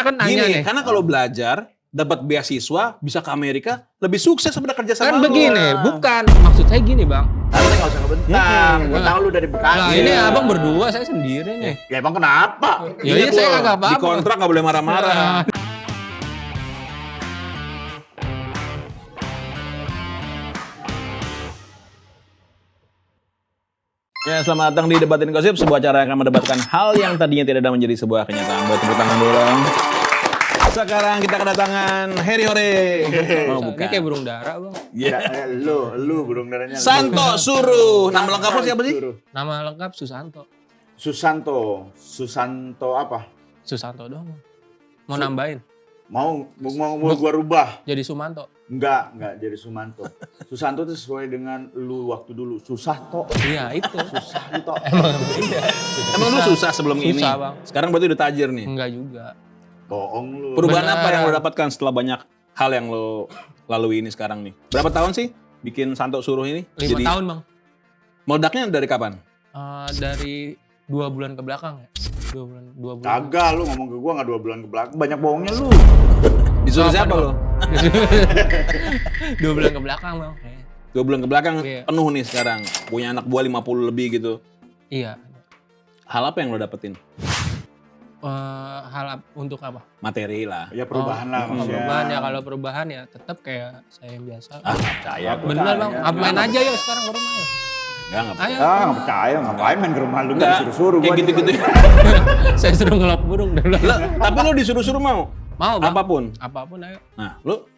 kan nanya nih. Karena kalau belajar dapat beasiswa bisa ke Amerika lebih sukses sebenarnya kerja sama Kan begini, bukan maksud saya gini bang. Tante nggak usah ngebentang. Gue tahu lu dari Bekasi. Nah ini abang berdua, saya sendiri nih. Ya emang kenapa? Ya iya saya kagak apa-apa. Di kontrak nggak boleh marah-marah. Ya, selamat datang di Debatin Gosip, sebuah acara yang akan mendebatkan hal yang tadinya tidak ada menjadi sebuah kenyataan. Buat tepuk tangan dulu dong. Sekarang kita kedatangan Harry Hore. Oh, Ini kayak burung dara bang. Ya, lu burung darahnya. Santo Suruh. Nama lengkap lu siapa sih? Nama lengkap Susanto. Susanto apa? Susanto doang. Mau nambahin? Mau gua rubah. Jadi Sumanto. Enggak jadi Sumanto. Susanto itu sesuai dengan lu waktu dulu. Susanto. Iya itu. Susanto. Emang lu susah sebelum ini? Susah, Bang. Sekarang berarti udah tajir nih. Enggak juga. Bohong lu. Perubahan Benar. apa yang lo dapatkan setelah banyak hal yang lo lalui ini sekarang nih? Berapa tahun sih bikin Santo Suruh ini? 5 tahun bang. Meledaknya dari kapan? Dari 2 bulan ke belakang ya. 2 bulan. Kagak lu ngomong ke gua enggak 2 bulan ke belakang. Banyak bohongnya lu. Disuruh Apa siapa dong? lo? 2 bulan ke belakang bang. 2 bulan ke belakang Iya. penuh nih sekarang. Punya anak buah 50 lebih gitu. Iya. Hal apa yang lo dapetin? Untuk apa? Materi lah. Ya perubahan lah Kalau maksudnya. perubahan ya, kalau perubahan ya tetap kayak saya yang biasa. Percaya gue. Bener bang, percaya. main aja yuk sekarang ke rumah yuk. Enggak Ayo. Nggak percaya, ngapain main ke rumah lu Enggak, disuruh-suruh kayak gua. gitu-gitu. Saya suruh ngelap burung dulu. Tapi lo disuruh-suruh mau? Mau bang. Apapun. Apapun ayo. Nah, lo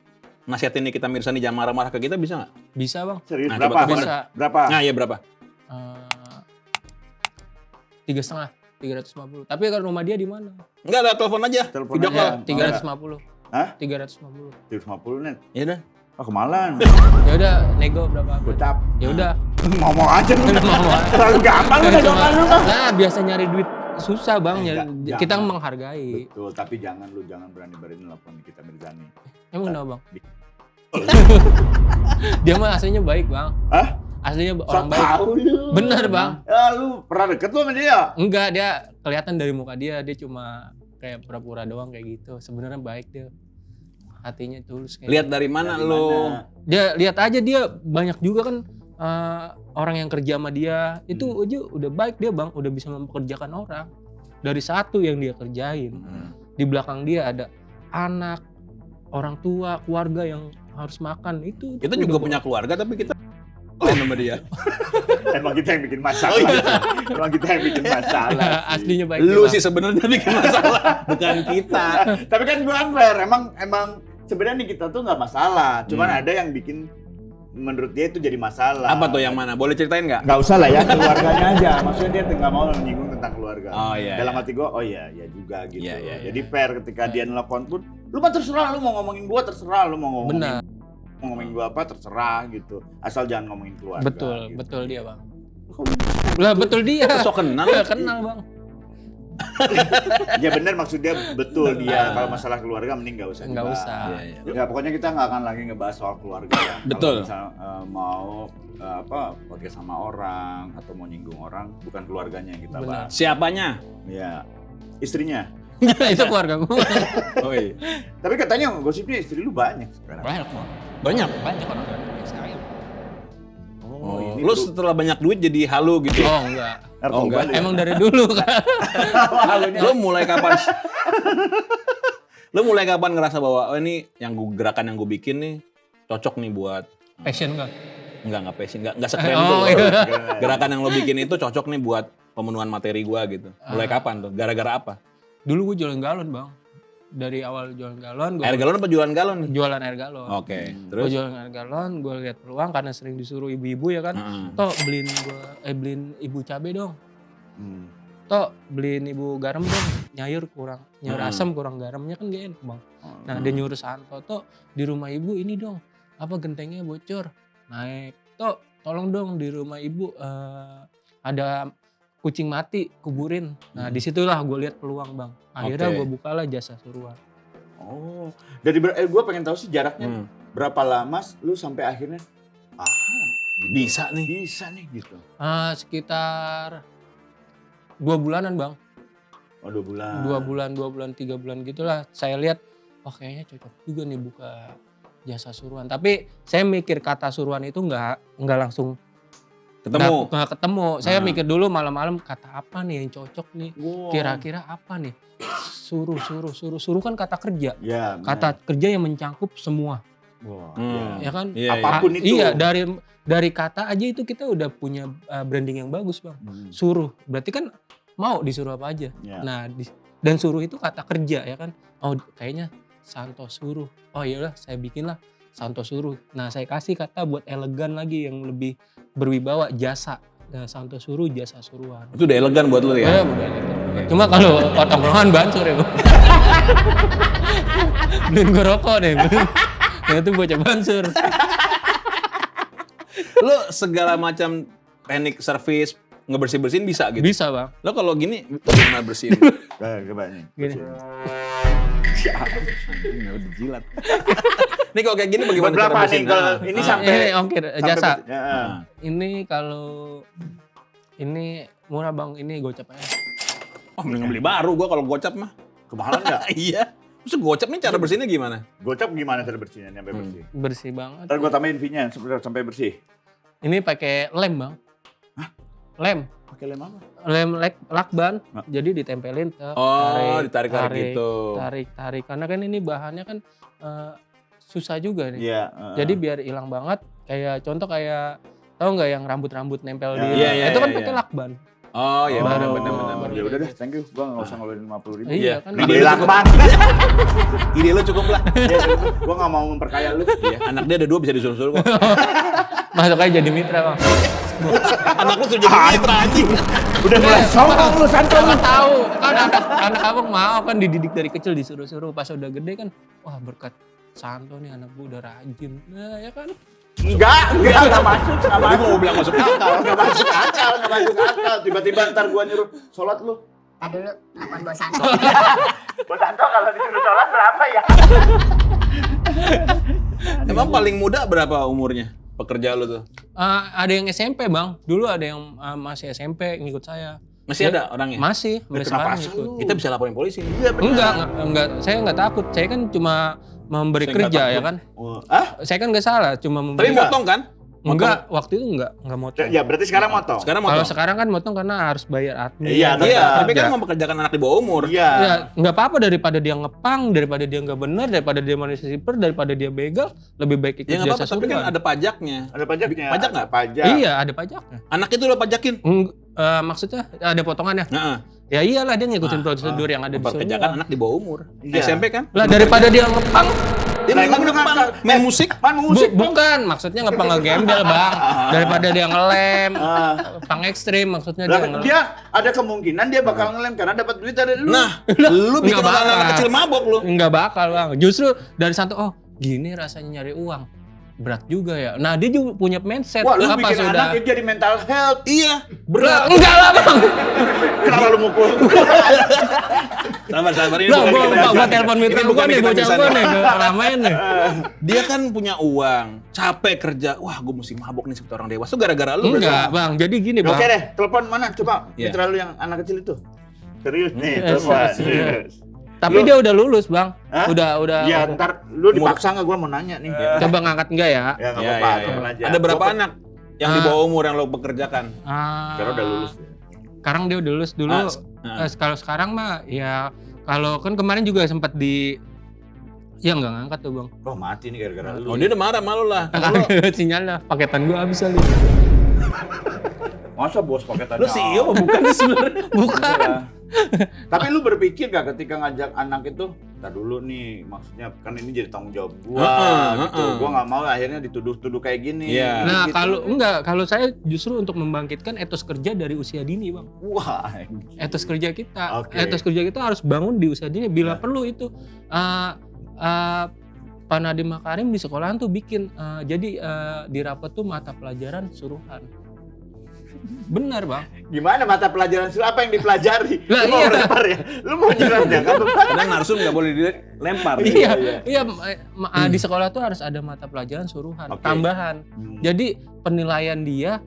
nasihatin nih kita Mirsa nih jangan marah-marah ke kita bisa nggak? Bisa bang. Serius Nah, berapa? coba. Bisa. Berapa? Nah, iya berapa? 3,5, 350. Tapi kalau rumah dia di mana? Enggak ada, telepon aja. Telepon Video aja. call. 350. Hah? 350. 350 net. Ya udah. Ah kemalan. Ya udah, nego berapa? Gocap. Ya udah. Ngomong aja lu. Mau. Terlalu gampang lu negokan lu. Nah, biasa nyari duit susah bang. Enggak, Kita jangan. menghargai. Betul, tapi jangan berani-berani nelpon kita Mirzani. Emang kenapa bang? Dia mah aslinya baik bang. Hah? Aslinya Sok orang baik. tahu lu. Bener bang. Ya lu pernah deket lu sama dia? Enggak, dia kelihatan dari muka dia cuma kayak pura-pura doang kayak gitu. Sebenarnya baik dia. Hatinya tulus kayak. Lihat dari mana Dari lo? mana? Dia lihat aja dia banyak juga kan orang yang kerja sama dia. Itu aja udah baik dia bang, udah bisa mempekerjakan orang. Dari satu yang dia kerjain. Di belakang dia ada anak, orang tua, keluarga yang harus makan. Itu Kita juga punya keluarga tapi kita lain sama dia. Emang kita yang bikin masalah. Emang kita yang bikin masalah. sih. aslinya baik. Lu dia, sih sebenarnya bikin masalah, bukan kita. Tapi kan gua fair. Emang sebenarnya kita tuh nggak masalah. Cuman ada yang bikin menurut dia itu jadi masalah. Apa tuh yang mana? Boleh ceritain nggak? Nggak usah lah ya, keluarganya aja. Maksudnya dia nggak mau menyinggung tentang keluarga. Oh, iya, Dalam iya. hati gua, oh iya juga gitu. Iya, iya, Jadi fair ketika dia nelfon pun, lu mah terserah, lu mau ngomongin gua terserah, lu mau Benar. ngomongin gua apa terserah gitu. Asal jangan ngomongin keluarga. Betul, gitu. betul dia bang. Lah betul dia. Sok kenal. Iya, kenal bang. Ya benar maksud dia betul dia. Kalau masalah keluarga mending nggak usah. Nggak dibahas. usah. Iya, iya. Ya pokoknya kita nggak akan lagi ngebahas soal keluarga ya. Betul. Kalau misal mau podcast sama orang atau mau nyinggung orang, bukan keluarganya yang kita Benar. bahas. Siapanya? Ya istrinya. Itu keluarga gue. Oh iya. Tapi katanya gosipnya istri lu banyak sekarang. Banyak bang. Banyak. Banyak orang sekarang. Oh, ini lu tuh- setelah banyak duit jadi halu gitu. Oh enggak. Narkoba enggak. lu ya? Emang dari dulu kan. Lu mulai kapan? Lu mulai kapan ngerasa bahwa oh ini gerakan yang gue bikin nih cocok nih buat Passion enggak? enggak passion, enggak sekeren Oh, itu. iya. Gerakan yang lo bikin itu cocok nih buat pemenuhan materi gua gitu. Mulai kapan tuh? Gara-gara apa? Dulu gue jualan galon bang. Dari awal jualan galon, gue Air galon apa jualan galon nih? jualan air galon. Oke, Gue terus? jualan air galon, gue lihat peluang karena sering disuruh ibu-ibu ya kan. Heeh. Toh beliin ibu cabe dong. Hmm. Toh beliin ibu garam dong. Nyayur Hmm. asam kurang garamnya kan gak enak bang. Nah dia nyuruh Santo, toh di rumah ibu ini dong. Apa gentengnya bocor. Naik. Toh tolong dong di rumah ibu ada kucing mati kuburin. Nah disitulah gue lihat peluang bang. Akhirnya Oke. gue bukalah jasa suruhan. Oh, dari gue pengen tahu sih jaraknya Hmm. berapa lama lu sampai akhirnya Bisa nih. bisa nih gitu. Sekitar 2 bulanan bang. Oh 2 bulan. 2 bulan, 3 bulan gitulah. Saya lihat, oh kayaknya cocok juga nih buka jasa suruhan. Tapi saya mikir kata suruhan itu nggak langsung nggak ketemu. Saya mikir dulu malam-malam kata apa nih yang cocok nih. Wow. Kira-kira apa nih? Suruh kan kata kerja. Ya, Kata kerja yang mencangkup semua. Wah, Ya kan? Iya, apapun itu. Iya, dari kata aja itu kita udah punya branding yang bagus, Bang. Suruh. Berarti kan mau disuruh apa aja. Ya. Nah, dan suruh itu kata kerja ya kan. Oh, kayaknya Santo suruh. Oh iyalah, saya bikinlah Santo suruh. Nah, saya kasih kata buat elegan lagi yang lebih berwibawa, jasa. Nah, Santo suruh, jasa suruhan. Itu udah elegan buat lu ya? Ya, udah elegan. Cuma kalau tongkrongan bancur ya, Bang. Beliin gue rokok deh. Nah, itu bocah bancur. Lu segala macam teknik servis ngebersih-bersihin bisa gitu? Bisa, Bang. Lo kalau gini gimana bersihin? Coba nih. Gini. Ini udah jilat. Nih kalau kayak gini bagaimana Berapa cara nih bersihin? kalau ini sampai Ini ongkir jasa. Ya. Ini kalau ini murah, Bang. Ini gocap aja. Oh, mending beli baru gua kalau gocap mah. Kemahalan enggak? Iya. Terus gocap nih cara bersihinnya gimana? Gocap gimana cara bersihnya sampai bersih? Bersih banget. Ntar gua tambahin V-nya sampai bersih. Ini pakai lem, Bang. Lem. Pakai lem apa? Lem lakban. Nah. Jadi ditempelin Ditarik-tarik gitu. Tarik. Karena kan ini bahannya kan susah juga nih. Iya. Jadi biar hilang banget. Kayak contoh kayak tahu nggak yang rambut-rambut nempel Ya, di iya, itu kan iya, pakai iya. lakban. Oh iya Baru- benar. Ya udah deh, thank you. Gua enggak usah ngeluarin 50.000. Iya kan. Ide Beli lu lakban. Ide lu cukup lah. Gua enggak mau memperkaya lu. Iya, anak dia ada 2 bisa disuruh-suruh kok. Masuk aja jadi mitra, Bang. Anak lu sudah jadi mitra anjing. Udah mulai sombong lu Santo lu. Kan tahu kan anak abang mau kan dididik dari kecil disuruh-suruh, pas udah gede kan wah berkat Santo nih anak gue udah rajin. Nah ya kan. Enggak masuk. Tapi mau bilang masuk akal. Enggak masuk akal. Tiba-tiba ntar gua nyuruh sholat lu. Tadi dulu, telepon Bos Santo. Bos Santo kalau disuruh sholat berapa ya? Emang paling muda berapa umurnya pekerja lu tuh? Ada yang SMP, Bang. Dulu ada yang masih SMP ngikut saya. Masih ada orangnya? Masih, sampai kenapa sekarang ikut. Kita bisa laporin polisi nih. Iya Enggak, saya enggak takut. Saya kan cuma memberi Saya nggak kerja takut. ya kan. Hah? Saya kan enggak salah, cuma memberi. Tapi motong kan? Enggak, waktu itu enggak motong. Ya berarti sekarang motong. Sekarang Kalau motong. sekarang kan motong karena harus bayar admin. Iya, Iya, tetap. tapi kan mempekerjakan anak di bawah umur. Iya. Ya, nggak apa-apa daripada dia ngepang, daripada dia nggak benar, daripada dia manusia sipir, daripada dia begal, lebih baik ikut Ya nggak jasa apa-apa, tapi kan suruhan. ada pajaknya. Ada pajaknya. Pajak nggak? Ada pajak. Iya, ada pajaknya. Anak itu lo pajakin. Maksudnya ada potongannya. Heeh. Ya iyalah dia ngikutin prosedur yang ada di Mempekerjakan suruhan. anak di bawah umur. Iya. SMP kan? Lah daripada dia ngepang, Dia Nah, memang emang depan ngangkat. main musik. Man musik. bukan, maksudnya ngepang ngegembel, Bang. Daripada dia ngelem, pang ekstrim maksudnya dia Lah, ngelem. dia ada kemungkinan dia bakal ngelem karena dapat duit dari lu. Nah, lu bikin Nggak bakal. anak kecil mabok lu. Nggak bakal, Bang. Justru dari Santo, oh gini rasanya nyari uang. Berat juga ya. Nah dia juga punya mindset. Wah, lu apa bikin sudah? anak jadi mental health. Iya, Lah, berat. enggak lah, Bang. Kenapa lu mukul? Sabar ini. Lah, bukan kita gua bisa. telepon Ini mitra bukan gua nih, kita bocah bisa gua nih. nih, ramein nih. Dia kan punya uang, capek kerja. Wah, gue mesti mabok nih seperti orang dewasa. Itu gara-gara lu. berarti. Enggak, Bang. Jadi gini, Bang. Oke deh, telepon mana? Coba Iya. mitra lu yang anak kecil itu. Serius nih, Iya, telepon. serius. Tapi dia udah lulus, Bang. Hah? Udah. Iya, ntar lu dipaksa nggak? Gua mau nanya nih. Coba ngangkat enggak ya? Ya nggak Iya, apa-apa, iya, telepon iya. aja. Ada berapa Gua- anak yang di bawah umur yang lo pekerjakan? Sekarang udah lulus. Sekarang dia udah lulus dulu. Kalau sekarang mah ya kalau kan kemarin juga sempat ya nggak ngangkat tuh, Bang. Oh mati nih gara-gara lu. Oh, dia udah marah malu lah. Sinyalnya paketan gua habis kali. Masa bos paketannya? Lu CEO apa bukan sih sebenarnya? Bukan. Tapi lu berpikir gak ketika ngajak anak itu, "Tar dulu nih, maksudnya kan ini jadi tanggung jawab gua gitu. Gua nggak mau akhirnya dituduh-tuduh kayak gini." Iya. Nah, Gitu. kalau saya justru untuk membangkitkan etos kerja dari usia dini, Bang. Wah. Etos kerja kita. Oke. Etos kerja kita harus bangun di usia dini bila Ya. perlu itu. Pak Nadiem Makarim di sekolahan tuh bikin jadi di rapat tuh mata pelajaran suruhan. Benar, Bang. Gimana mata pelajaran apa yang dipelajari? Lah, Lu mau iya. lempar ya? Lu mau nyerang ya? Karena narsum nggak boleh dilempar. Iya, di sekolah tuh harus ada mata pelajaran suruhan Oke. tambahan. Jadi penilaian dia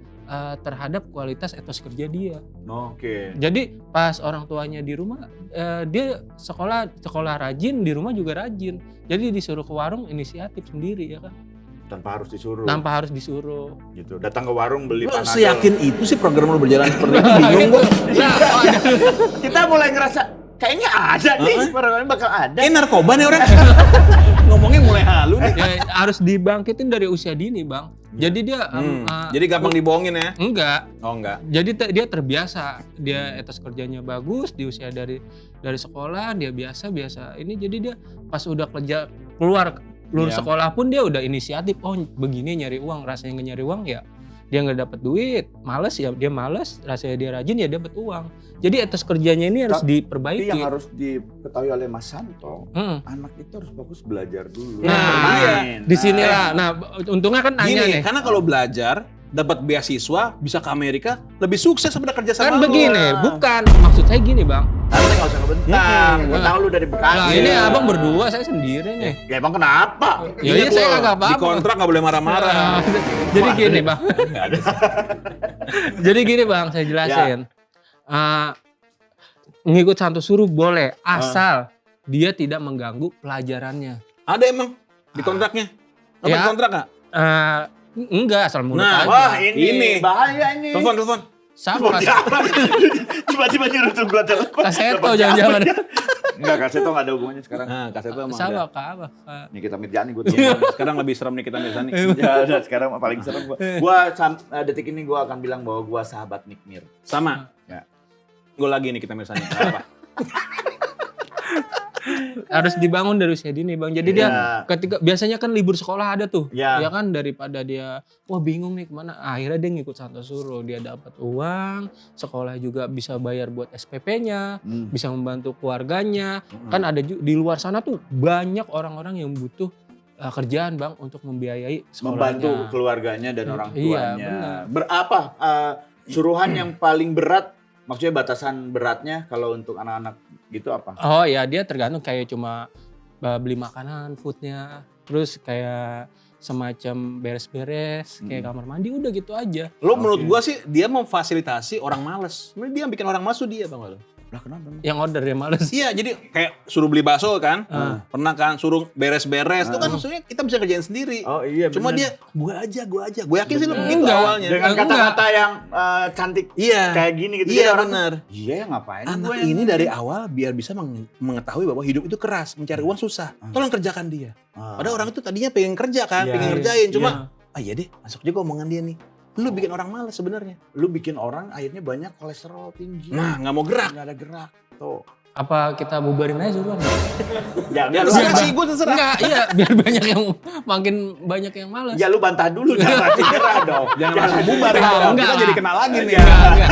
terhadap kualitas etos kerja dia. Oke. Jadi pas orang tuanya di rumah, dia sekolah rajin, di rumah juga rajin. Jadi disuruh ke warung inisiatif sendiri ya kan, Tanpa harus disuruh. tanpa harus disuruh. Gitu. Datang ke warung beli Lu panadol. seyakin itu sih program lu berjalan seperti itu? Bingung gua. Kita mulai ngerasa kayaknya ada nih, barangkali bakal ada. Narkoba nih orang. Ngomongnya mulai halu nih. Ya, harus dibangkitin dari usia dini bang. Jadi dia Jadi gampang dibohongin ya? enggak. Oh enggak. Jadi dia terbiasa, dia etos kerjanya bagus di usia dari sekolah dia biasa ini, jadi dia pas udah kerja keluar lulus Iya. sekolah pun dia udah inisiatif, oh begini nyari uang, rasanya nggak nyari uang ya dia nggak dapet duit, males ya dia males, rasanya dia rajin ya dapet uang. Jadi etos kerjanya ini harus Tapi diperbaiki. yang harus diketahui oleh Mas Santo, Hmm. anak itu harus fokus belajar dulu. Nah, Bermain. di sinilah. Nah, untungnya kan nanya Gini, nih. karena kalau belajar dapat beasiswa bisa ke Amerika lebih sukses daripada kerja sama Kan lu. begini, bukan maksud saya gini bang. Santai nggak usah ngebentang. Gue tahu lu dari Bekasi. Nah ini abang berdua, saya sendiri nih. Ya emang kenapa? Ya iya saya kagak apa-apa. Di kontrak nggak boleh marah-marah. Jadi gini bang. Jadi gini bang, saya jelasin. Ngikut Santo Suruh boleh, asal dia tidak mengganggu pelajarannya. Ada emang di kontraknya? Apa Ya. di kontrak nggak? Enggak, asal menurut Nah, aja. Wah ini bahaya ini. Telepon. Sama Tiba-tiba nyuruh tuh gua telepon. Kaseto jangan-jangan. Enggak, Kaseto nggak ada hubungannya sekarang. Nah, kaset itu emang Sama ada. kak apa? Nih kita Mirjani gue Sekarang lebih serem nih kita Mirzani. Ya udah sekarang paling serem gua. Detik ini gua akan bilang bahwa gua sahabat Nick Mir. Sama. Ya. Gue lagi nih kita Mirzani. Apa? Harus dibangun dari usia dini bang. Jadi dia Ya. ketika biasanya kan libur sekolah ada tuh, Ya. ya kan, daripada dia wah bingung nih kemana, akhirnya dia ngikut Santo Suruh, dia dapat uang, sekolah juga bisa bayar buat SPP-nya, bisa membantu keluarganya. Kan ada di luar sana tuh banyak orang-orang yang butuh kerjaan bang untuk membiayai sekolahnya. Membantu keluarganya dan orang Iya, tuanya. benar. Berapa suruhan yang paling berat? Maksudnya batasan beratnya kalau untuk anak-anak gitu apa? Oh ya dia tergantung, kayak cuma beli makanan, foodnya, terus kayak semacam beres-beres, kayak kamar mandi, udah gitu aja. Lo menurut gua sih dia memfasilitasi orang malas. Sebenarnya dia yang bikin orang malas tuh dia, bang. Lah kenapa? emang? Yang order dia males. Iya, jadi kayak suruh beli bakso kan, pernah kan, suruh beres-beres, itu kan maksudnya kita bisa kerjain sendiri. Oh iya Cuma bener. dia, gue aja. Gue yakin sih lo begitu Enggak. awalnya. dengan Enggak. kata-kata yang cantik Iya. kayak gini gitu. Iya Jadi orang, benar. iya ya ngapain Anak gue yang ini dari awal biar bisa mengetahui bahwa hidup itu keras, mencari uang susah. Tolong kerjakan dia. Padahal orang itu tadinya pengen kerja kan, Iya, pengen ngerjain. Cuma, Iya. iya deh, masuk juga omongan dia nih. Lu bikin orang malas sebenarnya. lu bikin orang akhirnya banyak kolesterol tinggi. Nah, nggak mau gerak. Nggak ada gerak. Tuh. Apa kita bubarin aja dulu? Ya, Ya, lu terserah bantah- sih, gue terserah. Enggak, iya biar banyak yang makin banyak yang malas. Ya lu bantah dulu jangan langsung nyerah dong. Jangan langsung bubar Enggak, ya. enggak Kita lah. jadi kenal lagi nih. Enggak.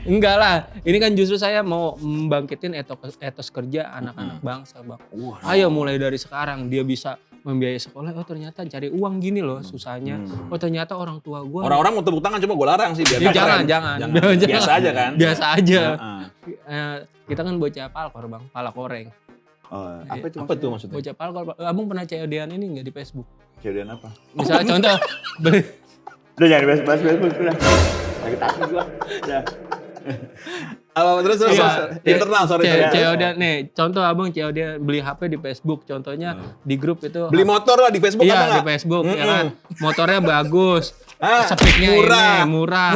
Enggak lah, ini kan justru saya mau membangkitin etos kerja anak-anak bangsa bang. Ayo mulai dari sekarang dia bisa membiayai sekolah. Oh ternyata cari uang gini loh susahnya. Oh ternyata orang tua gue. Orang-orang mau tepuk tangan, coba gue larang sih. Biar Ya, keren. jangan. Biasa aja kan. Biasa aja. Heeh. Kita kan bocah palkor bang, pala koreng. Oh, apa itu? Apa tuh maksudnya? Bocah palkor. Abang pernah COD-an ini nggak di Facebook? Kejadian apa? Misalnya contoh beli Udah jangan bahas udah. Sakit hati gua. Udah. Apa terus Iya. internal sorry. COD nih, contoh abang COD beli HP di Facebook, contohnya di grup itu. Beli motor lah di Facebook ada Iya di nggak? Facebook ya kan, motornya bagus, speknya murah. ini murah.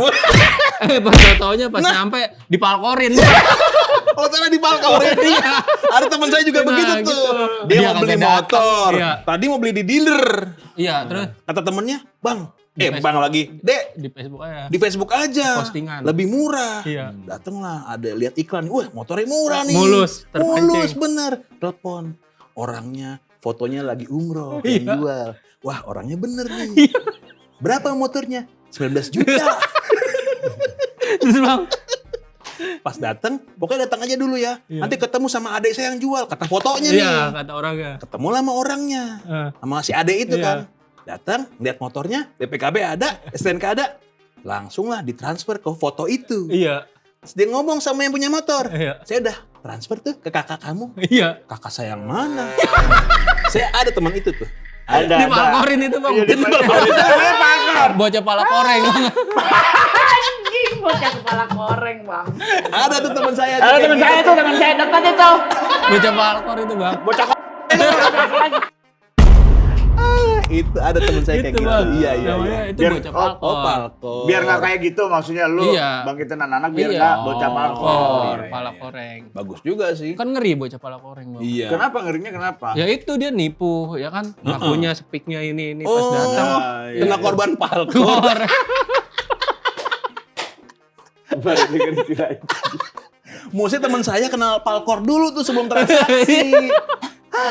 Pas taunya pas nyampe dipalkorin. Oh sana di Palkorin. Ada teman saya juga Nah, begitu gitu. tuh. Dia Dia mau beli kagak datang. motor. Iya. Tadi mau beli di dealer. Iya terus Kata temennya, bang, Facebook. bang lagi, dek, di Facebook aja. di Facebook aja. Postingan. Lebih murah. Iya. Datanglah, ada lihat iklan. Wah, motornya murah nih. Mulus, terpancing. Mulus bener. Telepon. Orangnya, fotonya lagi umroh, yang Iya. jual. Wah, orangnya bener nih. Berapa motornya? 19 juta. Terus bang, Pas datang, pokoknya datang aja dulu ya. Nanti ketemu sama adik saya yang jual. Kata fotonya iya nih. kata orangnya. Ketemu lah sama orangnya. Sama si adik itu Iya. kan. Datang, lihat motornya, BPKB ada, STNK ada. Langsung lah ditransfer ke foto itu. Iya, Terus dia ngomong sama yang punya motor. iya, Saya udah transfer tuh ke kakak kamu. iya. Kakak saya yang mana? Saya ada teman itu tuh. Ada. Dipalkorin itu bang. Iya, dipalkorin. Bocah pala koreng. Anjing, bocah kepala koreng, Bang. Ada tuh teman saya. Ada teman saya tuh, teman saya dekat itu. Bocah palkor itu bang. Bocah Itu ada teman saya kayak Itu gitu. bang. Iya. Namanya itu Biar- bocah oh, palkor. Oh, palkor. biar nggak kayak gitu maksudnya lu Iya. bangkitin anak-anak biar Iya. nggak bocah palkor. Palkor, iya, pala iya. koreng. Bagus juga sih. Kan ngeri bocah pala koreng bang. Iya. Kenapa ngerinya kenapa? Ya itu dia nipu ya kan. Ngakunya speaknya ini pas Oh. datang. iya, Kena iya. korban palkor. Koreng. Baru ngerti lagi. Mesti teman saya kenal palkor dulu tuh sebelum transaksi.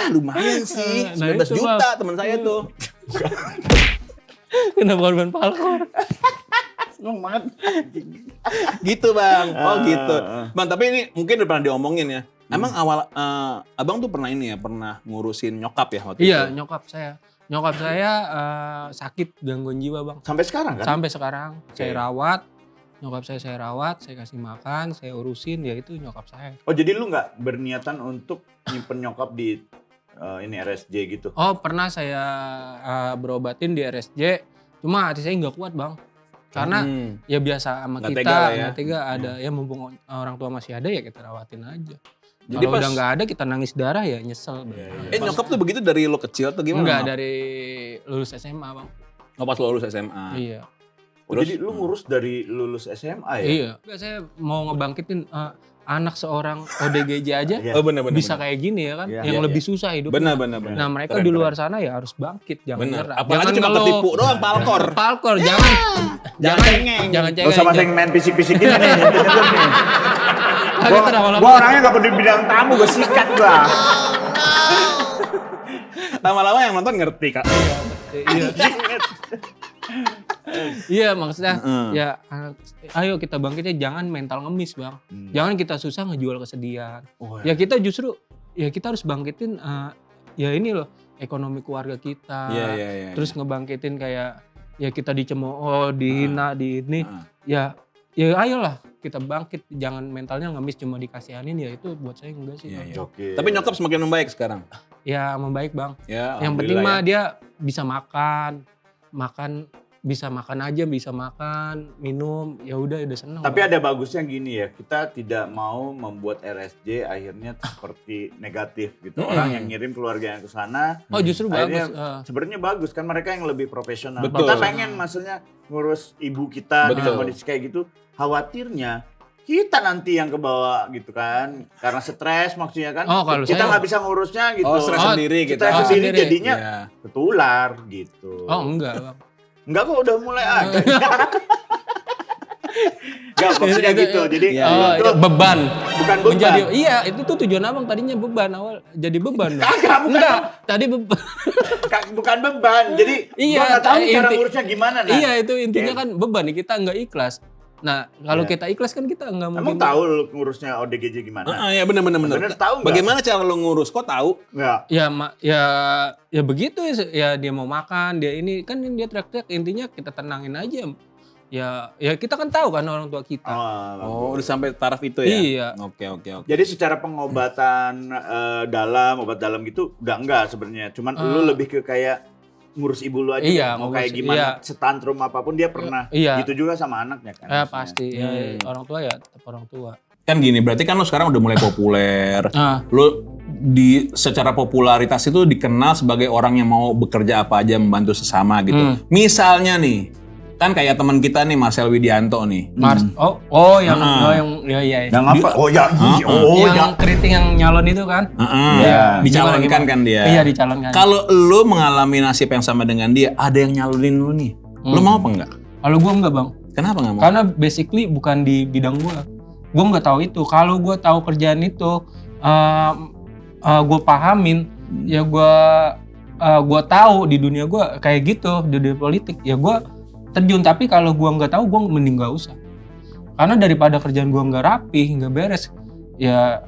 Lumayan sih. Nah, 19 itu, juta Bang. teman saya tuh. Kena korban palkor. Seneng banget. Gitu bang. Oh gitu. Ah. Bang tapi ini mungkin udah pernah diomongin ya. Emang awal abang tuh pernah ini ya, pernah ngurusin nyokap ya waktu Iya, itu? nyokap saya. Nyokap saya sakit gangguan jiwa bang. Sampai sekarang kan? Sampai sekarang saya rawat. Nyokap saya rawat, saya kasih makan, saya urusin, ya itu nyokap saya. Oh jadi lu nggak berniatan untuk nyimpen nyokap di ini RSJ gitu? Oh pernah saya berobatin di RSJ, cuma hati saya nggak kuat bang. Karena ya biasa sama Nggak kita, tega lah ya. nggak tega ada ya mumpung orang tua masih ada ya kita rawatin aja. Jadi Kalau pas udah nggak ada kita nangis darah ya nyesel. nyokap tuh begitu dari lo kecil atau gimana? Enggak, Bang? dari lulus SMA bang. Oh, pas lo lulus SMA. Iya. Oh, Terus? jadi lu ngurus dari lulus SMA ya? Iya. Saya mau ngebangkitin anak seorang ODGJ aja Iya. Oh benar-benar. bisa kayak gini ya kan, Iya, yang iya, lebih susah hidup. Benar-benar. Nah mereka di luar sana ya harus bangkit, jangan Benar. nyerah. Apalagi Jangan cuma ngeluh. ketipu doang palkor. Palkor, jangan cengeng. jangan Gak usah masing main fisik-fisik ini nih. Kaget lama-lama. Gua orangnya gak peduli bidang tamu, gue sikat gua. Lama-lama yang nonton ngerti kak. Iya. Iya maksudnya Heeh. ya ayo kita bangkitnya jangan mental ngemis bang. Jangan kita susah ngejual kesedihan. Oh, Ya kita justru ya kita harus bangkitin ya ini loh ekonomi keluarga kita. Iya. Terus ngebangkitin kayak ya kita dicemooh, dihina, di ini. Heeh. Ya ayolah kita bangkit, jangan mentalnya ngemis cuma dikasihanin, ya itu buat saya enggak sih. Iya, Bang. iya. Oke. Tapi nyokap semakin membaik sekarang. Ya membaik bang. Ya. Yang penting alhamdulillah mah dia bisa makan bisa makan aja, bisa makan, minum, ya udah seneng. Tapi Bang. ada bagusnya gini ya, kita tidak mau membuat RSJ akhirnya seperti negatif gitu. Orang yang ngirim keluarganya ke sana, Oh justru akhirnya bagus. sebenarnya bagus kan mereka yang lebih profesional. Betul. Kita pengen maksudnya ngurus ibu kita dengan Betul. kondisi kayak gitu, khawatirnya kita nanti yang kebawa gitu kan, karena stres maksudnya kan. Oh, kalau kita saya- nggak bisa ngurusnya gitu. Oh, stres Oh, sendiri gitu. Stres sendiri sendiri. jadinya Iya. ketular gitu. Oh enggak bang. Enggak kok udah mulai ada. Enggak maksudnya Itu- gitu. Jadi Iya, lu Oh, tuh itu beban. bukan beban. Menjadi iya itu tuh tujuan abang tadinya beban awal jadi beban. Bang. Kagak, bukan. Enggak, tadi beban. Bukan beban. Jadi Iya, gua nggak tahu nih cara inti- ngurusnya gimana nah. Iya itu intinya Kayak- kan beban nih, kita nggak ikhlas. Nah kalau Iya. kita ikhlas kan kita nggak mungkin. Emang tahu lu ngurusnya ODGJ gimana? Ya benar. Bener tahu nggak? Bagaimana cara lo ngurus? Kok tahu? Enggak. Ya begitu ya dia mau makan, dia ini kan dia teriak-teriak, intinya kita tenangin aja. Ya kita kan tahu kan orang tua kita. Oh, udah sampai taraf itu ya? Iya. Oke. Jadi secara pengobatan obat dalam gitu enggak sebenarnya. Cuman lu lebih ke kayak ngurus ibu lu aja. Iya, mau ngurus, kayak gimana, iya. setantrum apapun dia pernah. Iya. Gitu juga sama anaknya kan. Ya maksudnya. pasti ya, orang tua ya tetap orang tua. Kan gini, berarti kan lo sekarang udah mulai populer. Ah. Lo secara popularitas itu dikenal sebagai orang yang mau bekerja apa aja membantu sesama gitu. Misalnya nih, kan kayak teman kita nih Marcel Widianto nih. Yang ya. Yang apa? Yang keriting yang nyalon itu kan? Iya. Dicalonkan Gimana? kan dia. Iya dicalonkan. Kalau lo mengalami nasib yang sama dengan dia, ada yang nyalonin lo nih. Lo mau apa enggak? Kalau gua enggak bang, Kenapa enggak mau? karena basically bukan di bidang gua. Gua nggak tahu itu. Kalau gua tahu kerjaan itu, gua pahamin, ya gua tahu di dunia gua kayak gitu, di dunia politik. Ya gua terjun. Tapi kalau gua nggak tahu, gua mending nggak usah. Karena daripada kerjaan gua nggak rapi, nggak beres, ya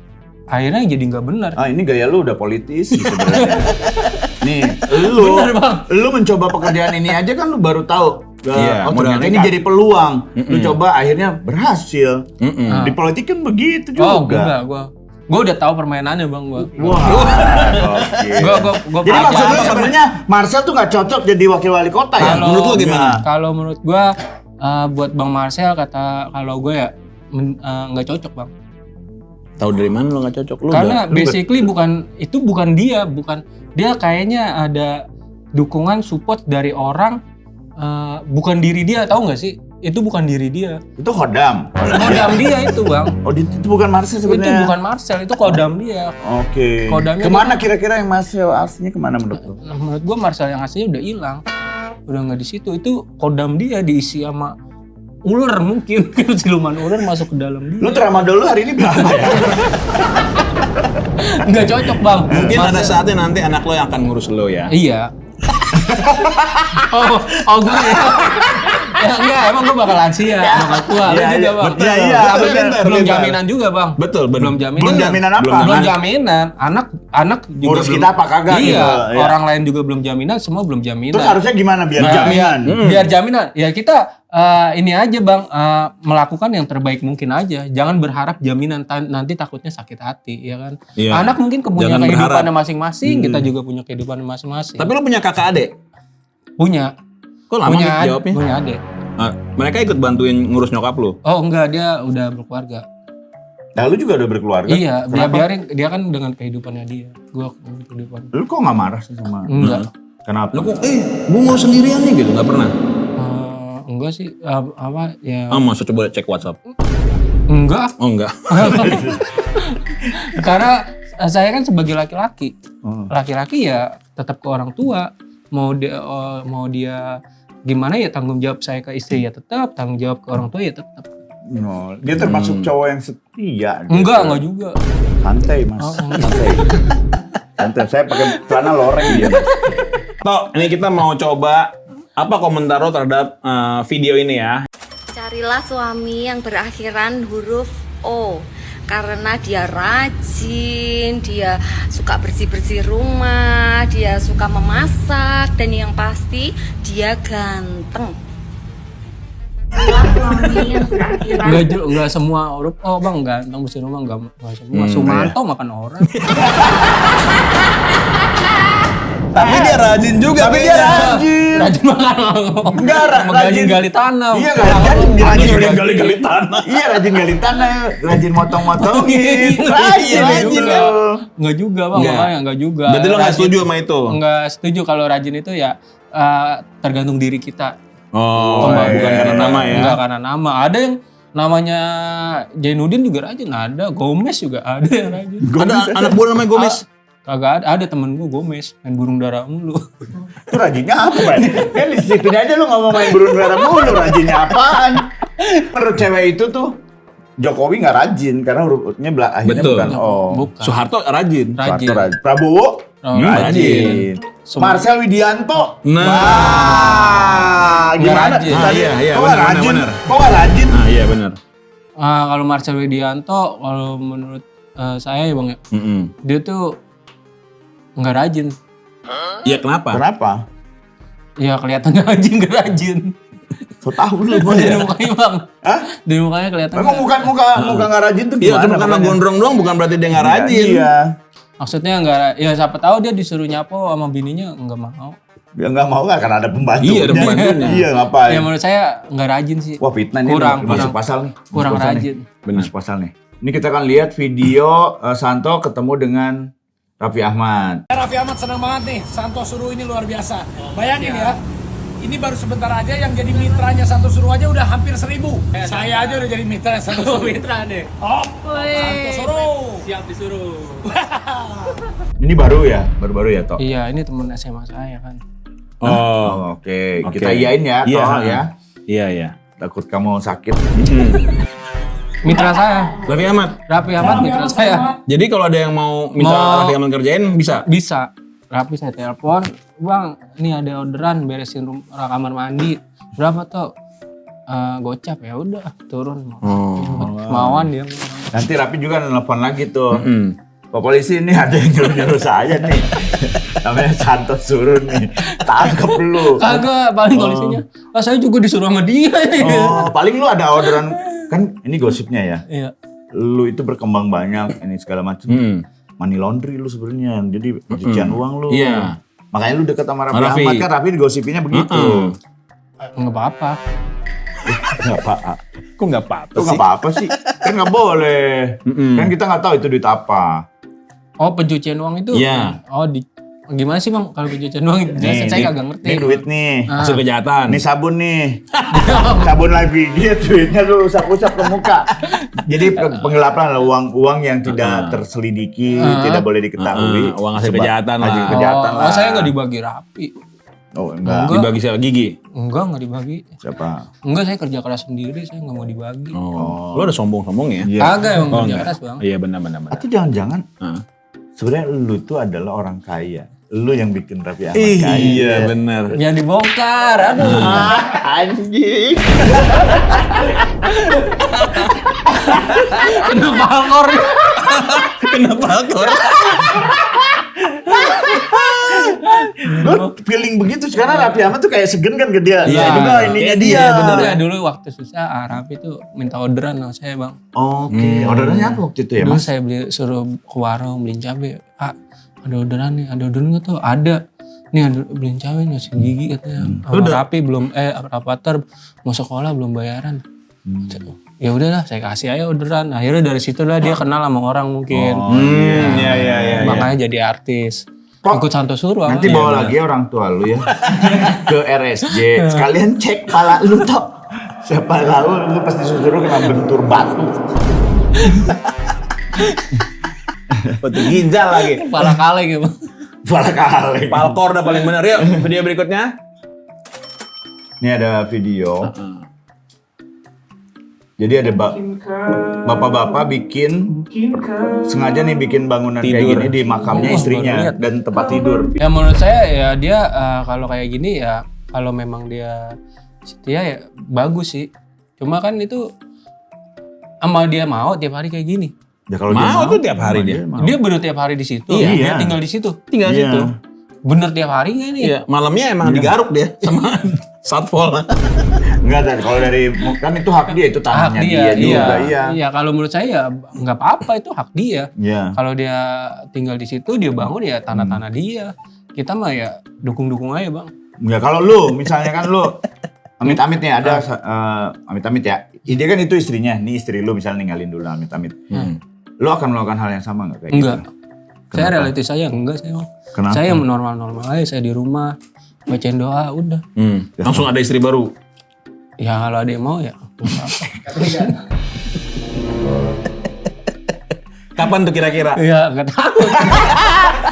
akhirnya jadi nggak benar. Ini gaya lu udah politisi sebenarnya. Nih, lu mencoba pekerjaan ini aja kan lu baru tahu. Iya, Ternyata modal ini nekat. jadi peluang. Lu coba akhirnya berhasil. Di politik kan begitu Oh, juga. gua Gue udah tahu permainannya bang gue. Wah. Gue Jadi maksud lu sebenarnya Marcel tuh nggak cocok jadi wakil wali kota ya? Kalau- Menurut lu gimana? Kalau menurut gue buat Bang Marcel kalau gue ya nggak cocok bang. Tahu dari mana lo nggak cocok? Lu Karena udah- basically bukan dia kayaknya ada dukungan support dari orang bukan diri dia, tahu nggak sih? Itu bukan diri dia. Itu Hodam. Kodam dia itu bang. Oh, itu bukan Marcel Itu sebenarnya. bukan Marcel, itu kodam dia. Oke. Kodamnya Kemana kira-kira yang Marcel aslinya kemana menurut lu? Nah, menurut gua Marcel yang aslinya udah hilang, udah nggak di situ. Itu kodam dia diisi sama ular mungkin, siluman ular masuk ke dalam Lu dia. tramadol lu hari ini berapa ya? Nggak cocok bang. Mungkin ada Marcel- saatnya nanti anak lo yang akan ngurus lo ya. Iya. gue ya. Ya enggak, emang gue bakal lansia, bakal tua, lu Iya, juga iya. bang. Iya, iya, Tapi bener, belum bener. jaminan juga bang. Betul, bener. Belum jaminan. Belum jaminan apa? Belum Anak- jaminan. Anak juga Ngurus belum. kita apa kagak Iya, gitu, iya. orang lain juga belum jaminan, semua belum jaminan. Terus harusnya gimana biar Nah, jaminan? biar jaminan. Ya kita ini aja bang, melakukan yang terbaik mungkin aja. Jangan berharap jaminan nanti takutnya sakit hati, ya kan? Iya. Anak mungkin punya Jangan kehidupannya berharap. masing-masing, kita juga punya kehidupan masing-masing. Tapi lo punya kakak adik? Punya. Kok lama punya gitu jawabnya? Punya adik. Mereka ikut bantuin ngurus nyokap lo? Oh enggak, dia udah berkeluarga. Nah, lu juga udah berkeluarga? Iya, dia Kenapa? biarin, dia kan dengan kehidupannya dia. Gua kehidupan. Lu kok nggak marah sih sama? Enggak. Kenapa? Lo kok, gue ngurus sendirian nih gitu, nggak pernah? Enggak sih, apa ya? Masa coba cek WhatsApp? Enggak, Oh enggak. karena saya kan sebagai laki-laki. Oh. Laki-laki ya tetap ke orang tua. Mau dia gimana ya, tanggung jawab saya ke istri ya tetap, tanggung jawab ke orang tua ya tetap. No, dia termasuk cowok yang setia. gitu. Enggak juga. Santai mas. Oh, Santai. Santai. Saya pakai celana loreng dia. Mas. Toh, ini kita mau coba apa komentar lo terhadap video ini ya? Carilah suami yang berakhiran huruf O. Karena dia rajin, dia suka bersih-bersih rumah, dia suka memasak, dan yang pasti dia ganteng. Carilah suami yang berakhiran Enggak semua huruf oh bang, ganteng bersih rumah enggak semua. Sumanto makan orang. Tapi dia rajin juga. Tapi dia rajin. Rajin makan. Enggak, rajin gali tanah. Iya, rajin gali tanah. Iya, rajin gali tanah, rajin motong-motongin. Rajin Rajin juga. loh. Enggak juga bang, Enggak. makanya enggak juga. Berarti lo nggak Rajin- setuju sama itu? Enggak setuju kalau rajin itu ya tergantung diri kita. Oh, iya, bukan iya, karena iya. nama ya? Enggak karena nama. Ada yang namanya Jainuddin juga rajin, ada Gomez juga ada yang rajin. Ada anak buah namanya Gomez. Kagak ada temen gue Gomez main burung dara mulu. Itu rajinnya apa, Pak? Kan di situnya aja lu ngomong main burung dara mulu, rajinnya apaan? Menurut cewek itu tuh Jokowi nggak rajin karena hurufnya akhirnya Betul. bukan O. Bukan. Soeharto rajin. Rajin. Soeharto Prabowo Oh, rajin. Semua- Marcel Widianto. Nah. Wah, gimana? rajin. Tadi, Iya, kok benar, nggak rajin? benar. Kok nggak rajin? Nah, iya benar. Kalau Marcel Widianto, kalau menurut saya ya bang, dia tuh nggak rajin. Iya kenapa? Kenapa? Ya kelihatannya rajin nggak rajin. So tahu lu Dari ya. mukanya bang. Hah? Dari mukanya kelihatan. Memang bukan muka nggak rajin tuh Iya, gimana? cuma karena makanya? gondrong doang bukan berarti dia nggak rajin. Iya. Maksudnya nggak, ya siapa tahu dia disuruh nyapo sama bininya nggak mau. Ya nggak mau nggak karena ada pembantunya. Iya, ada pembantunya. Iya, ngapain? Ya menurut saya nggak rajin sih. Wah, fitnah ini Kurang, masuk kurang. pasal nih. Kurang Masuk pasal nih. rajin. Benar. Masuk pasal nih. Ini kita akan lihat video Santo ketemu dengan Raffi Ahmad. Raffi Ahmad senang banget nih, Santo Suruh ini luar biasa. Bayangin ya, ini baru sebentar aja yang jadi mitranya Santo Suruh aja udah hampir 1.000. Saya aja udah jadi mitra Santo Suruh. Mitra deh. Oh, Santo Suruh. Siap disuruh. Ini baru ya? Baru-baru ya, Tok? Iya, ini teman SMA saya kan. Oh. Oh, oke. Oke. Kita iyain ya, Iya. Tok ya. Iya, iya. Takut kamu sakit. Mitra saya, Raffi Ahmad. Raffi Ahmad mitra saya. Jadi kalau ada yang mau minta Mau- Raffi Ahmad kerjain bisa. Bisa. Raffi saya telepon, bang, ini ada orderan beresin kamar mandi. Berapa tuh? Gocap ya udah turun. Mauan dia. Nanti Raffi juga nelfon lagi tuh. Hmm. Pak polisi ini ada yang nyuruh-nyuruh saya nih. Namanya Santo Suruh nih. Tangkep lu. Kagak, paling polisinya. Saya juga disuruh sama dia. Oh, paling lu ada orderan. Kan ini gosipnya ya. Iya. lu itu berkembang banyak ini segala macam. Money laundry lu sebenarnya. Jadi pencucian uang lu. Iya. Makanya lu deket sama Raffi Raffi. Ahmad kan Raffi digosipinnya begitu. Nggak apa-apa. Nggak apa-apa. Kok nggak apa-apa Itu sih? nggak apa-apa sih. Kan nggak boleh. Kan kita nggak tahu itu duit apa. Oh, pencucian uang itu? Iya. Oh, gimana sih Bang kalau pencucian uang? Saya kagak ngerti. Ini duit nih. Hasil kejahatan. Ini sabun nih. Sabun lagi dia duitnya lu usap-usap ke muka. Jadi penggelapan lah uang yang tidak terselidiki, tidak boleh diketahui. Uang hasil Sebab kejahatan hasil lah. kejahatan lah. Oh, saya nggak dibagi rapi. Oh, enggak. Dibagi siapa gigi? Enggak dibagi. Siapa? Enggak, saya kerja keras sendiri, saya nggak mau dibagi. Oh. Lu ada sombong-sombong ya? Iya. Kagak emang Oh, kerja enggak. keras Bang. Iya benar. Atau jangan-jangan Heeh. sebenarnya lu tuh adalah orang kaya. Lu yang bikin Raffi Ahmad kaya. Iya benar. Jangan dibongkar, aduh. Anjing. Kenapa alkor? Kenapa alkor? Gue feeling begitu sekarang Raffi Ahmad tuh kayak segen kan ke dia. Iya, Juga bener. ininya Kayak dia. dia, bener. Ya dulu waktu susah, Raffi tuh minta orderan sama saya Bang. Oke. Orderannya apa waktu itu ya, Dulu Mas? saya suruh ke warung beliin cabai. Ada orderan nih, ada orderan nggak tuh? Ada. Nih ada beliin cabai nasi gigi katanya. Sama Raffi belum Rapater mau sekolah belum bayaran. Ya udahlah, saya kasih aja orderan. Akhirnya dari situ lah dia kenal sama orang mungkin. Iya. Makanya jadi artis. Kok Ikut Santo Suruh nanti awalnya. bawa lagi orang tua lu ya ke RSJ. Sekalian cek pala lu toh. Siapa tahu lu pasti suruh kena bentur batu. Batu ginjal lagi. Kepala kaleng ya Bang. Pala kaleng. Palkor udah paling benar. Yuk, video berikutnya. Ini ada video. Jadi ada bapak-bapak bikin sengaja nih bikin bangunan kayak Tidur. gini di makamnya Oh, istrinya baru lihat. dan tempat tidur. Ya menurut saya ya dia kalau kayak gini ya kalau memang dia setia ya bagus sih. Cuma kan itu sama dia mau tiap hari kayak gini. Ya kalau dia Mau tuh tiap hari dia. mau. Dia bener tiap hari di situ. Iya. Dia tinggal di situ. Tinggal Iya. situ. Bener tiap hari nggak nih? Iya, malamnya emang digaruk dia sama satpol. Enggak, dan kalau dari kan itu hak dia, itu tanahnya Hak dia juga, iya. Iya, kalau menurut saya ya nggak apa-apa itu hak dia. Iya. Kalau dia tinggal di situ, dia bangun ya tanah-tanah dia. Kita mah ya dukung-dukung aja bang. Ya kalau lu misalnya kan lu amit-amit nih ada amit-amit ya. Dia kan itu istrinya, nih istri lu misalnya ninggalin dulu amit-amit. Lu akan melakukan hal yang sama nggak kayak Enggak. gitu? Saya relatif saya enggak saya. Bang. Kenapa? Saya normal-normal aja. Saya di rumah bacain doa udah. Langsung ada istri baru. Ya kalau ada yang mau ya. nggak apa-apa. Kapan tuh kira-kira? Iya nggak tahu.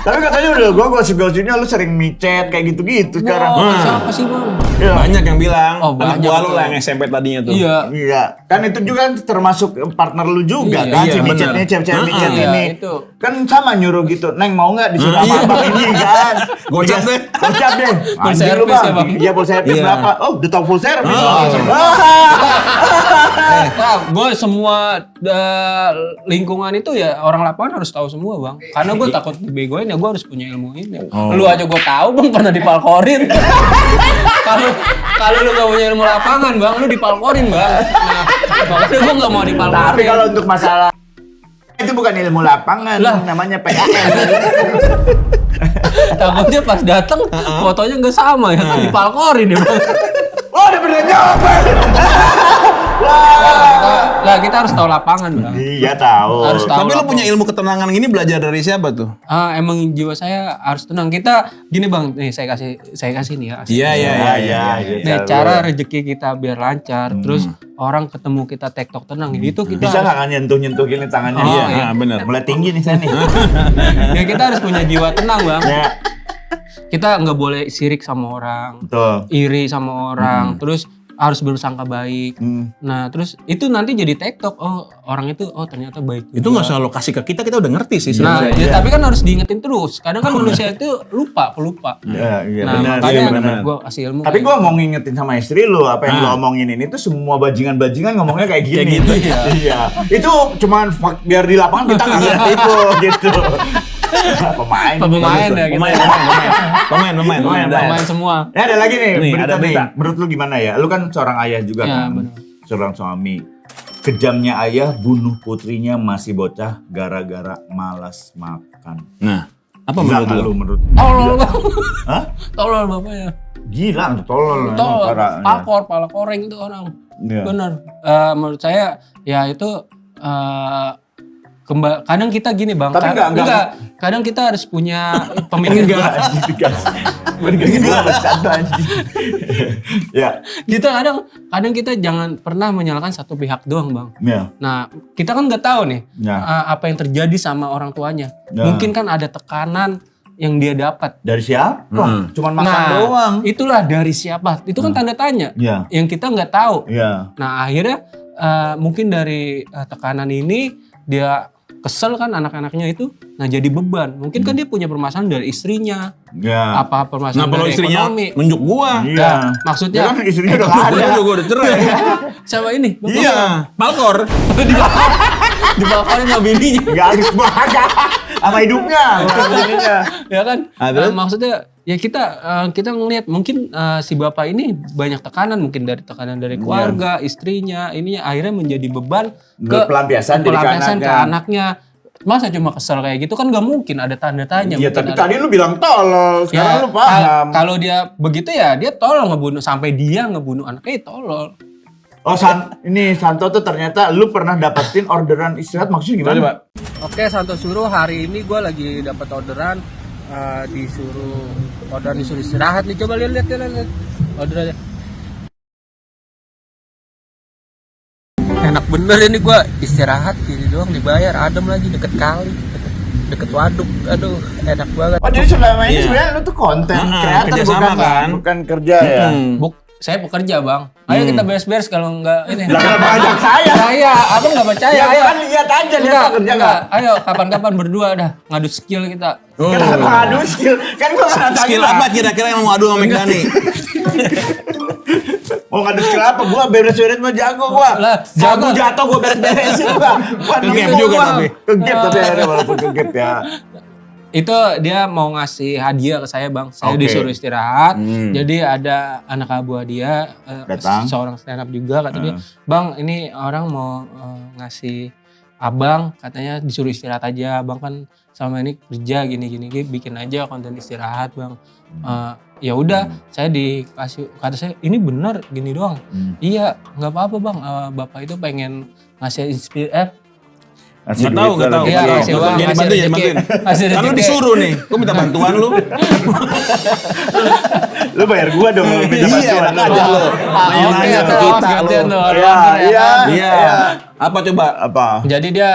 Tapi katanya udah gosip-gosipnya lu sering micet kayak gitu-gitu sekarang. Wah, siapa sih bang? Iya. Banyak yang bilang. Oh, Anak banyak buah lu tuh. lah yang SMP tadinya tuh. Iya. Iya, kan itu juga kan termasuk partner lu juga Iya, kan, iya, si micetnya, bener. cewek-cewek micet Iya, ini. itu. Kan sama nyuruh gitu, Neng mau nggak disuruh sama abang ini kan? Gocap deh. Gocap deh. Full Anjing lu service bang. ya, Bang. Iya full service Iya. berapa? Oh udah tau full service. Nah, gue semua lingkungan itu ya orang lapangan harus tahu semua bang. Karena gue takut dibegoin ya gue harus punya ilmu ini. Lu aja gue tahu bang pernah dipalkorin. Kalau lu gak punya ilmu lapangan bang, lu dipalkorin bang. Nah, makanya gue gak mau Tapi dipalkorin. kalau untuk masalah itu bukan ilmu lapangan, Lah. namanya PKN. Takutnya pas datang fotonya nggak sama ya kan dipalkorin ya bang. Oh udah bener nyopet. Lah kita harus tahu lapangan bang. Iya tahu. Harus tahu. Tapi lu punya ilmu ketenangan gini belajar dari siapa tuh? Emang jiwa saya harus tenang. Kita gini bang, nih saya kasih nih ya. Iya. Nih cara rezeki kita biar lancar, terus orang ketemu kita tektok tenang, itu kita Bisa harus, nggak kan nyentuh gini tangannya? Oh, Iya, iya. benar. Mulai tinggi nih saya nih. ya kita harus punya jiwa tenang bang. Ya, Kita nggak boleh sirik sama orang, betul. iri sama orang, terus harus bersangka baik. Nah terus itu nanti jadi tektok. Oh orang itu oh ternyata baik. Itu nggak usah lo kasih ke kita udah ngerti sih Nah, sebenarnya. ya, tapi kan harus diingetin terus. Kadang kan manusia itu pelupa. Iya, iya Nah, benar. makanya Iya, benar. gue kasih ilmu. Tapi kayak gue mau ngingetin sama istri lu, apa yang lu omongin ini tuh semua bajingan-bajingan ngomongnya kayak gini. Kayak gitu, Iya. Itu cuman biar di lapangan kita nggak ngerti itu gitu. Pemain. Pemain ya gitu. Pemain. Pemain semua. Ya ada lagi nih, Nih, berita ada berita. nih. Menurut lu gimana ya? Lu kan seorang ayah juga Ya, kan. benar. Seorang suami. Kejamnya ayah bunuh putrinya masih bocah gara-gara malas makan. Nah, apa Gila menurut nggak lu? lu menurut? Tolol bang. Hah? Tolol bapaknya. Gila, tolol. Tolol. Parah, ya. Pakor, pala koreng itu orang. Iya. Bener. Menurut saya ya itu kadang kita gini bang. Tapi enggak. Kadang kita harus punya pemikiran. Ya. Kita kadang kita jangan pernah menyalahkan satu pihak doang bang. Ya. Nah kita kan nggak tahu nih Ya. apa yang terjadi sama orang tuanya. Ya. Mungkin kan ada tekanan yang dia dapat. Dari siapa? Cuman makan Nah doang. itulah dari siapa? Itu kan tanda tanya. Ya. Yang kita nggak tahu. Ya. Nah akhirnya mungkin dari tekanan ini dia kesel kan anak-anaknya itu, nah jadi beban. Mungkin kan dia punya permasalahan dari istrinya, Ya. apa permasalahan Nah, kalau dari istrinya ekonomi. nunjuk gua. Iya. Nah, maksudnya Ya kan istrinya udah nggak ada. Gua udah cerai. sama ini, Iya, Palkor. di balkonin sama bininya, Gak ada bahagia sama hidupnya. Bukan ininya. ya kan? Terus? Maksudnya ya kita ngelihat mungkin si bapak ini banyak tekanan, mungkin dari tekanan dari keluarga, istrinya, ininya akhirnya menjadi beban ke Pelampiasan jadi ke anaknya. Masa cuma kesel kayak gitu kan nggak mungkin, ada tanda tanya. Iya, Mungkin tapi ada- tadi lu bilang tolol, sekarang lu paham. Kalau dia begitu ya dia tolol ngebunuh, sampai dia ngebunuh anaknya ya tolol. Oh, ini Santo tuh ternyata lu pernah dapetin orderan istirahat, maksudnya gimana? Coba. Oke, Santo Suruh, hari ini gue lagi dapat orderan disuruh istirahat nih. Coba lihat orderannya. Enak bener ini gue istirahat gini doang dibayar, adem lagi deket kali, deket waduk. Aduh, enak banget. Oh, jadi selama ini Iya. sebenarnya lu tuh konten kreator, kerja sama kan? bukan kerja ya. Saya pekerja bang. Ayo kita beres-beres kalau enggak ini. Lah kenapa ngajak saya? Saya, abang nggak percaya. Ya Ayo. kan lihat aja dia Enggak, kerja enggak. enggak? Ayo kapan-kapan berdua dah ngadu skill kita. Kenapa ngadu skill? Kan gua nggak tanya. Skill apa kira-kira yang mau adu sama McDani? Mau ngadu skill apa? Gua beres-beres mah jago gua. Lah, Jago jago. jatuh gua beres-beresin gua. Kegep nemu juga gua. tapi. Kegep tapi akhirnya walaupun kegep ya. Itu dia mau ngasih hadiah ke saya bang. Saya Oke. disuruh istirahat. Jadi ada anak buah dia, Datang. seorang stand up juga, kata dia, bang ini orang mau ngasih abang, katanya disuruh istirahat aja. Abang kan sama ini kerja gini, bikin aja konten istirahat bang. Ya udah, saya dikasih, kata saya ini benar gini doang. Iya, nggak apa-apa bang. Bapak itu pengen ngasih inspirasi. Ngasih Nggak duit tahu. lah, Iya, lebih. ngasih uang, Jadi ngasih bantuin, rezeki. bantuin. Ngasih Kan lu rezeki. disuruh nih, gua minta bantuan lu. Lu bayar gua dong kalau minta Iya, bantuan. enak aja lu. Main Oke, aja ke tuh, kita gantian lu. tuh, Iya, order ya iya. kan? Iya. Apa coba? Apa? Jadi dia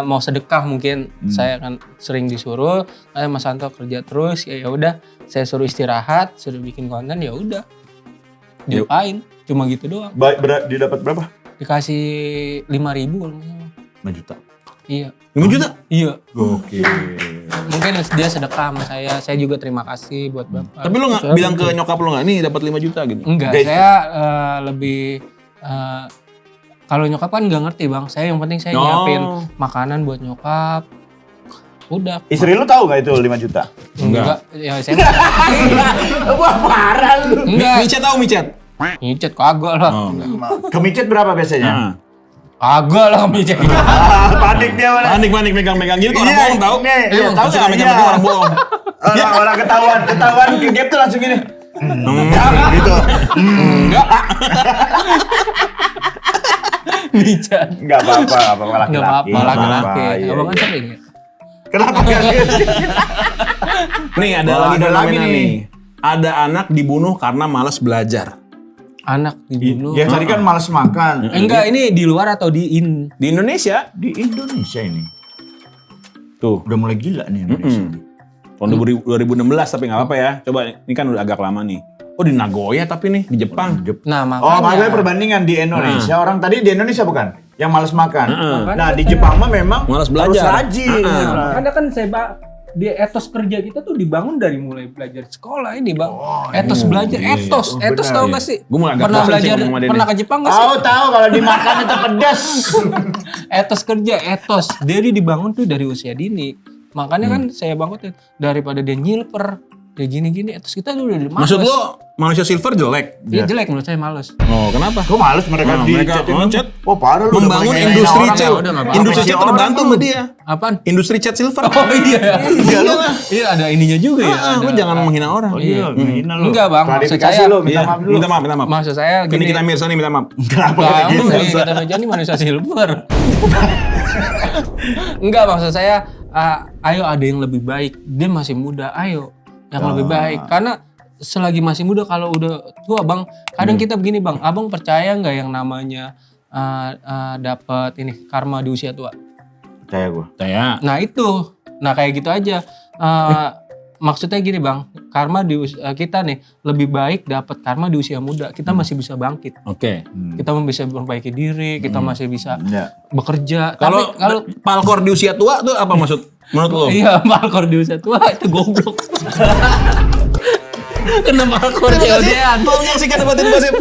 mau sedekah mungkin, saya kan sering disuruh, Mas Santo kerja terus, ya udah, saya suruh istirahat, suruh bikin konten, ya udah, diapain, cuma gitu doang. Dia dapat berapa? Dikasih 5.000 kalau nggak salah. 5 juta. Iya, 5 juta? iya. Gokil. Mungkin dia sedekah sama saya juga terima kasih buat bapak. Tapi lu nggak Saya bilang ke betul. nyokap lu nggak, nih dapat 5 juta gitu? Enggak, Guys. saya lebih kalau nyokap kan nggak ngerti bang. Saya yang penting saya Oh. nyiapin makanan buat nyokap. Udah. Istri lu tahu nggak itu 5 juta? Enggak. Ya saya enggak. Wah, parah lu. Enggak. Micet tahu micet? Micet kagak lah. Oh. Kemicet berapa biasanya? Nah. Kagak lah micet. Panik dia mana? Panik megang-megang gitu orang bohong tahu. Iya, tahu Suka nggak? megang-megang Iya. orang bohong. Orang ketahuan kegep tuh langsung gini. Gitu. Micet. Enggak apa-apa laki-laki. Enggak apa-apa laki-laki. Iya, Abang kan iya. sering ya. Kenapa enggak gitu? Nih ada Wah, lagi ada lagi fenomena nih. nih. Ada anak dibunuh karena malas belajar. Anak dibunuh. Ya tadi kan malas makan. Enggak, ini di luar atau di Di Indonesia Di Indonesia ini tuh. udah mulai gila nih Indonesia. Tahun 2016 tapi nggak apa-apa ya. Coba ini kan udah agak lama nih. Oh di Nagoya tapi nih di Jepang. Nah, Oh, maksudnya makanya perbandingan di Indonesia. Orang tadi di Indonesia bukan? Yang malas makan. Heeh. Nah, di Jepang mah memang Malas harus belajar. rajin. Karena kan dia etos kerja kita tuh dibangun dari mulai belajar sekolah ini bang. Etos belajar, etos benar, tau iya. gak sih? Gua mulai agak Pernah bosan sih belajar, ngomong sama dia pernah nih. ke Jepang gak sih? Tahu kalau dimakan itu pedas. Etos kerja, etos. Jadi dibangun tuh dari usia dini. Makanya kan saya bangutin daripada dia nyilper kayak gini-gini terus kita udah males. Maksud lo manusia silver jelek? Iya jelek menurut saya males. Oh, kenapa? Gue males mereka di mereka chat itu. chat. Oh parah lu. udah Membangun banyak industri orang chat. ya. udah, nggak apa-apa. Industri chat Orang terbantu lu. sama dia. Apaan? Industri chat silver. Oh iya. Iya, Ada ininya juga ya. lu jangan menghina orang. Oh iya, menghina lu. Enggak, Bang. Maksud Klarifikasi saya- lu, minta Iya, maaf dulu. minta maaf. Maksud saya Ini gini. kita Mirsa nih minta maaf. Kenapa Enggak, kayak gitu? ini kata Meja ini manusia silver. Enggak, maksud saya ayo ada yang lebih baik. Dia masih muda, ayo yang lebih baik. Karena selagi masih muda kalau udah tua, Bang, kadang kita begini, Bang. Abang percaya nggak yang namanya dapat ini karma di usia tua? Percaya gue. Saya. Nah, itu. Nah, kayak gitu aja. Maksudnya gini, Bang. Karma di kita nih lebih baik dapat karma di usia muda. Kita masih bisa bangkit. Oke. Kita bisa memperbaiki diri, kita masih bisa Ya. bekerja. Kalau palkor di usia tua tuh apa maksud menurut lo? iya, Malkor di usia tua itu goblok. Kena Malkor COD-an. Tolong menyaksikan debatin gosip.